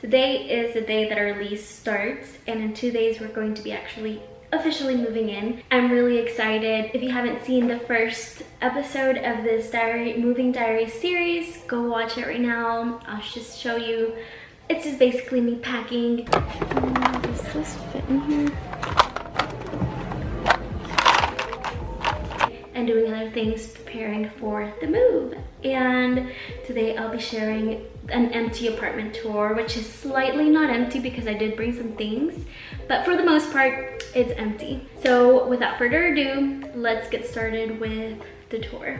Today is the day that our lease starts, and in 2 days we're going to be actually officially moving in. I'm really excited. If you haven't seen the first episode of this moving diary series, go watch it right now. I'll just show you. It's just basically me packing. Does this fit in here? And doing other things, preparing for the move. And today I'll be sharing an empty apartment tour, which is slightly not empty because I did bring some things, but for the most part, it's empty. So without further ado, let's get started with the tour.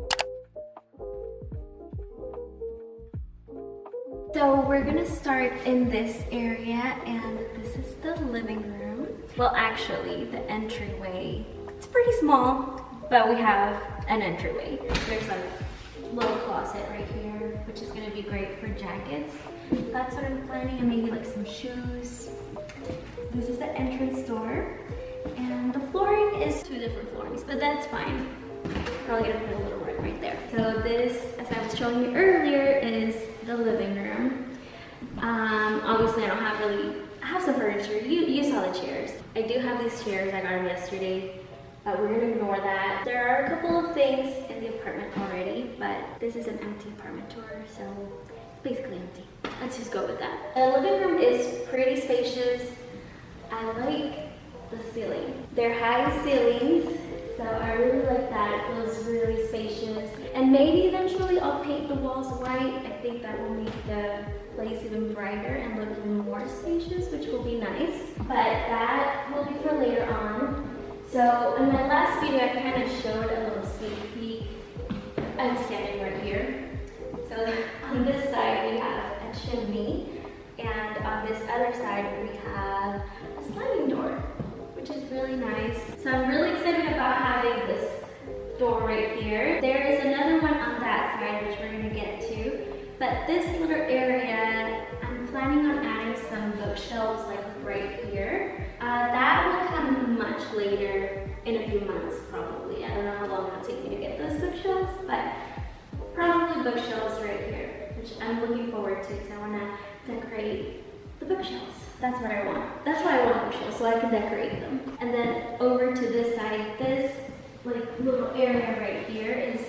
So we're gonna start in this area, and this is the living room. Well, actually, the entryway, it's pretty small, but we have an entryway. There's a little closet right here, which is gonna be great for jackets. That's what I'm planning, and maybe like some shoes. This is the entrance door, and the flooring is 2 different floorings, but that's fine. Probably gonna put a little rug right there. So this, as I was showing you earlier, is the living room. Obviously I don't have I have some furniture. You saw the chairs. I do have these chairs, I got them yesterday. We're gonna ignore that. There are a couple of things in the apartment already, but this is an empty apartment tour, so basically empty. Let's just go with that. The living room is pretty spacious. I like the ceiling. They're high ceilings, so I really like that. It feels really spacious. And maybe eventually I'll paint the walls white. I think that will make the place even brighter and look even more spacious, which will be nice. But that will be for later on. So in my last video, I kind of showed a little sneak peek. I'm standing right here. So on this side, we have a chimney, and on this other side, we have a sliding door, which is really nice. So I'm really excited about having this door right here. There is another one on that side, which we're gonna get to. But this little area, I'm planning on adding some bookshelves like right here. That will come much later, in a few months probably. I don't know how long it'll take me to get those bookshelves, but probably bookshelves right here, which I'm looking forward to because I want to decorate the bookshelves. That's what I want. That's why I want bookshelves, so I can decorate them. And then over to this side, this like little area right here is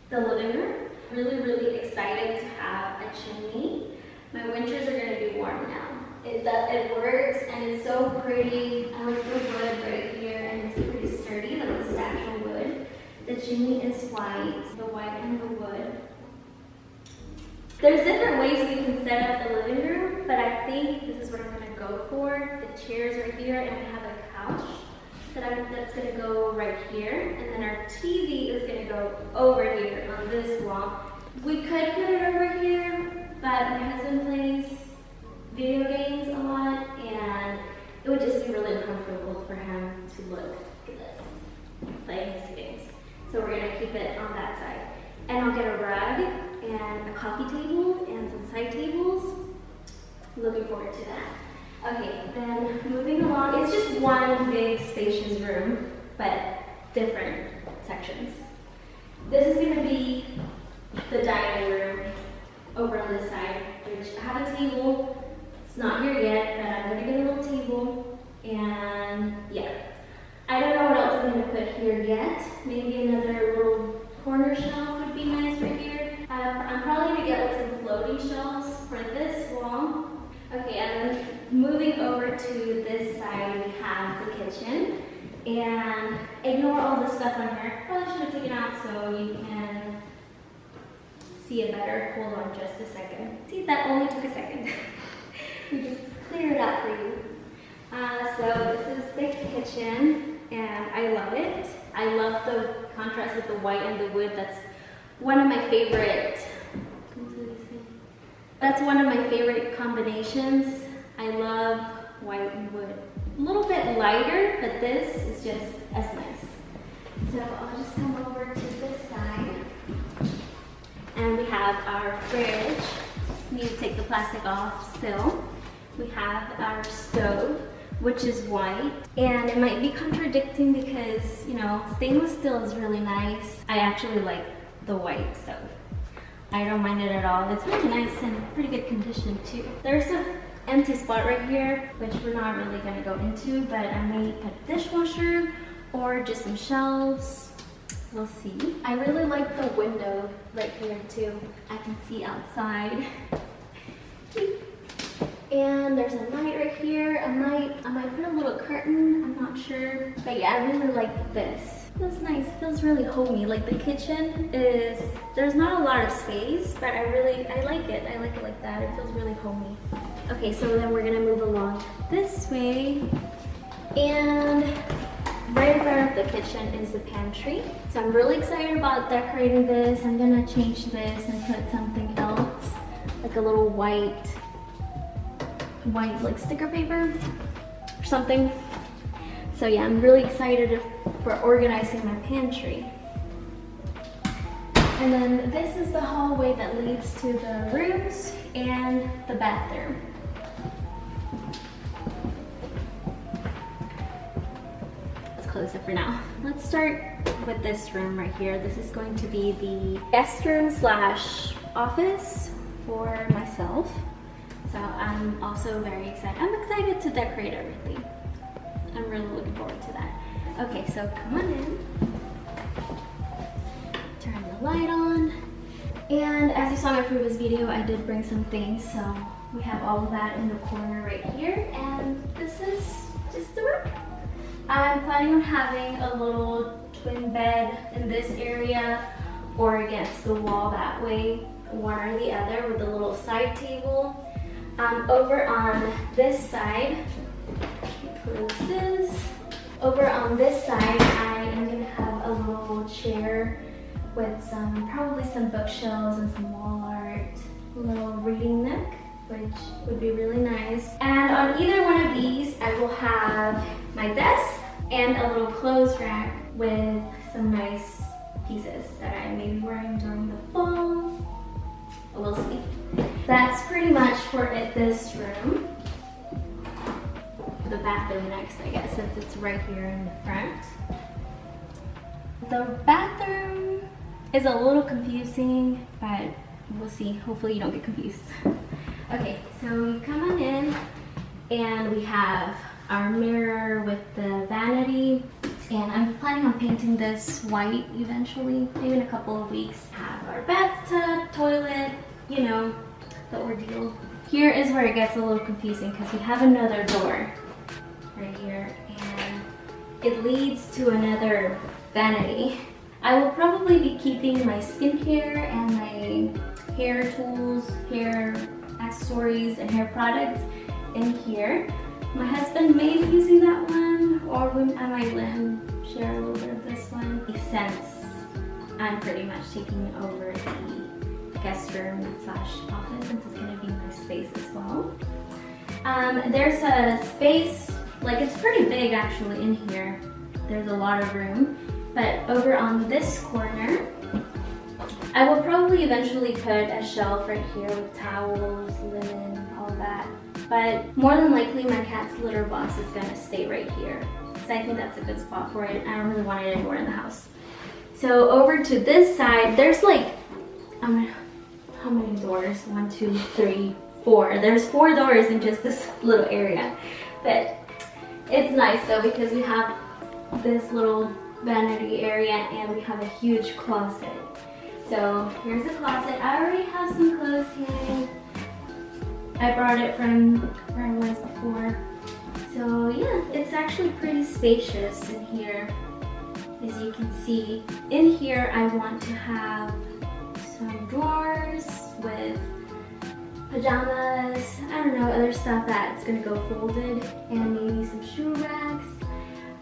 the living room. Really excited to have a chimney. My winters are going to be warm now. It works, and it's so pretty. I like the wood right here, and it's pretty sturdy. Like, this is actual wood. The chimney is white, the white and the wood. There's different ways we can set up the living room, but I think this is what I'm going to go for. The chairs right here, and we have a couch that's going to go right here, and then our TV is going to go over here on this wall. We could put it over here, but my husband plays video games a lot, and it would just be really uncomfortable for him to look at this, playing his games. So we're gonna keep it on that side. And I'll get a rug and a coffee table and some side tables. Looking forward to that. Okay, then moving along, it's just one big spacious room, but different sections. This is gonna be the dining room over on this side, which I have a table. It's not here yet, but I'm gonna get a little table, and yeah. I don't know what else I'm gonna put here yet. Maybe another little corner shelf would be nice right here. I'm probably gonna get like some floating shelves for this wall. Okay, and then moving over to this side, we have the kitchen. And ignore all the stuff on here. Probably should have taken out so you can see it better. Hold on just a second. See, that only took a second. We just clear it up for you. So this is the kitchen, and I love it. I love the contrast with the white and the wood. That's one of my favorite. That's one of my favorite combinations. I love white and wood. A little bit lighter, but this is just as nice. So I'll just come over to this side, and we have our fridge. Need to take the plastic off still. We have our stove, which is white, and it might be contradicting because, you know, stainless steel is really nice. I actually like the white stove. I don't mind it at all. It's really nice and pretty good condition too. There's a empty spot right here, which we're not really gonna go into, but I may put a dishwasher or just some shelves. We'll see. I really like the window right here too. I can see outside. And there's a light right here. I might put a little curtain, I'm not sure. But yeah, I really like this. Feels nice, feels really homey. Like the kitchen is, there's not a lot of space, but I like it. I like it like that. It feels really homey. Okay, so then we're gonna move along this way. And right in front of the kitchen is the pantry. So I'm really excited about decorating this. I'm gonna change this and put something else, like a little white like sticker paper or something. So yeah, I'm really excited for organizing my pantry. And then this is the hallway that leads to the rooms and the bathroom. Let's close it for now. Let's start with this room right here. This is going to be the guest room slash office for myself. So I'm also very excited. I'm excited to decorate everything. I'm really looking forward to that. Okay, so come on in. Turn the light on. And as you saw in my previous video, I did bring some things. So we have all of that in the corner right here. And this is just the room. I'm planning on having a little twin bed in this area or against the wall that way, one or the other, with a little side table. Over on this side, close this. Over on this side, I am gonna have a little chair with probably some bookshelves and some wall art, a little reading nook, which would be really nice. And on either one of these, I will have my desk and a little clothes rack with some nice pieces that I may be wearing during the fall. We'll see. That's pretty much for this room. The bathroom next, I guess, since it's right here in the front. The bathroom is a little confusing, but we'll see. Hopefully you don't get confused. Okay, so you come on in and we have our mirror with the vanity. And I'm planning on painting this white eventually, maybe in a couple of weeks. Have our bathtub, toilet, you know, the ordeal. Here is where it gets a little confusing because we have another door right here and it leads to another vanity. I will probably be keeping my skincare and my hair tools, hair accessories, and hair products in here. My husband may be using that one, or I might let him share a little bit of this one. Since I'm pretty much taking over the guest room slash office, since it's gonna be my space as well. There's a space, like it's pretty big actually in here. There's a lot of room, but over on this corner, I will probably eventually put a shelf right here with towels, linen, all that. But more than likely my cat's litter box is gonna stay right here. So I think that's a good spot for it. I don't really want it anywhere in the house. So over to this side, there's like, how many doors? 1, 2, 3, 4. There's 4 doors in just this little area. But it's nice though because we have this little vanity area and we have a huge closet. So here's the closet. I already have some clothes hanging. I brought it from where I was before. So yeah, it's actually pretty spacious in here, as you can see. In here, I want to have some drawers with pajamas, I don't know, other stuff that's gonna go folded, and maybe some shoe racks.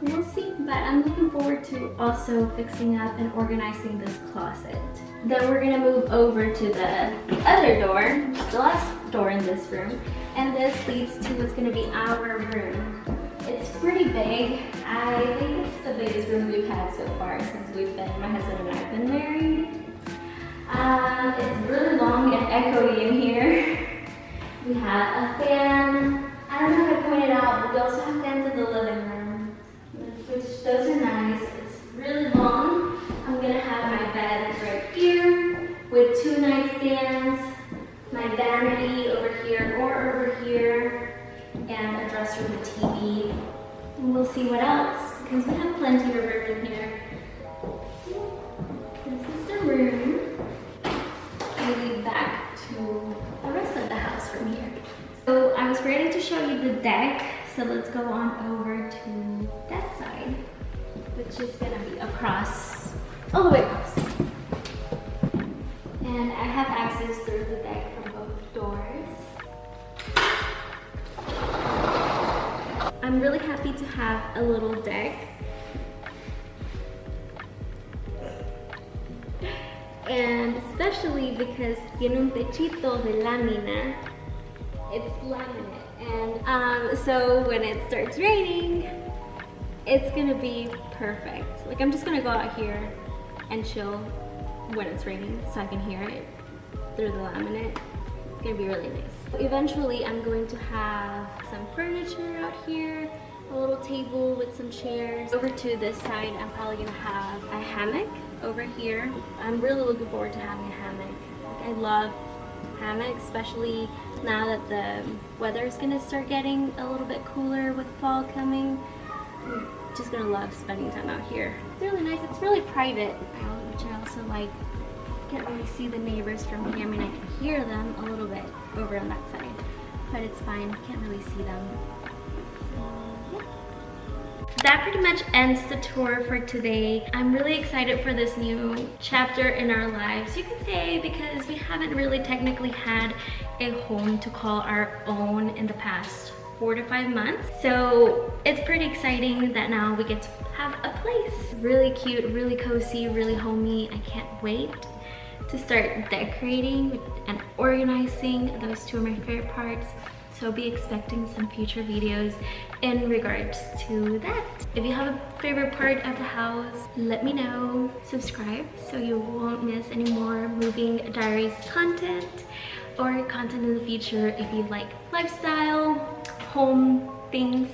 We'll see, but I'm looking forward to also fixing up and organizing this closet. Then we're gonna move over to the other door, which is the last door in this room, and this leads to what's gonna be our room. It's pretty big. I think it's the biggest room we've had so far since my husband and I have been married. It's really long and echoey in here. We have a fan. I don't know if I pointed out, but we also have fans in the living room, which those are nice. It's really long. I'm gonna have my bed right here with 2 nightstands, my vanity over here or over here. and a dresser with a TV. And we'll see what else, because we have plenty of room in here. This is the room. We lead back to the rest of the house from here. So I was forgetting to show you the deck, so let's go on over to that side, which is gonna be across, all the way across. And I have access through the deck from both doors. I'm really happy to have a little deck. And especially because tiene un techito de lámina. It's laminate. And so when it starts raining, it's gonna be perfect. Like, I'm just gonna go out here and chill when it's raining so I can hear it through the laminate. It's gonna be really nice. Eventually, I'm going to have some furniture out here, a little table with some chairs. Over to this side, I'm probably gonna have a hammock over here. I'm really looking forward to having a hammock. Like, I love hammocks, especially now that the weather is gonna start getting a little bit cooler with fall coming. I'm just gonna love spending time out here. It's really nice. It's really private, which I also like. Can't really see the neighbors from here. I mean, I can hear them a little bit over on that side, but it's fine. Can't really see them. So, yeah. That pretty much ends the tour for today. I'm really excited for this new chapter in our lives, you could say, because we haven't really technically had a home to call our own in the past 4 to 5 months. So it's pretty exciting that now we get to have a place. Really cute, really cozy, really homey. I can't wait to start decorating and organizing. Those two are my favorite parts. So be expecting some future videos in regards to that. If you have a favorite part of the house, let me know. Subscribe so you won't miss any more moving diaries content or content in the future if you like lifestyle, home things.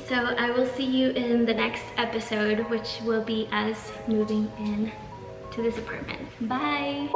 So I will see you in the next episode, which will be us moving in to this apartment. Bye!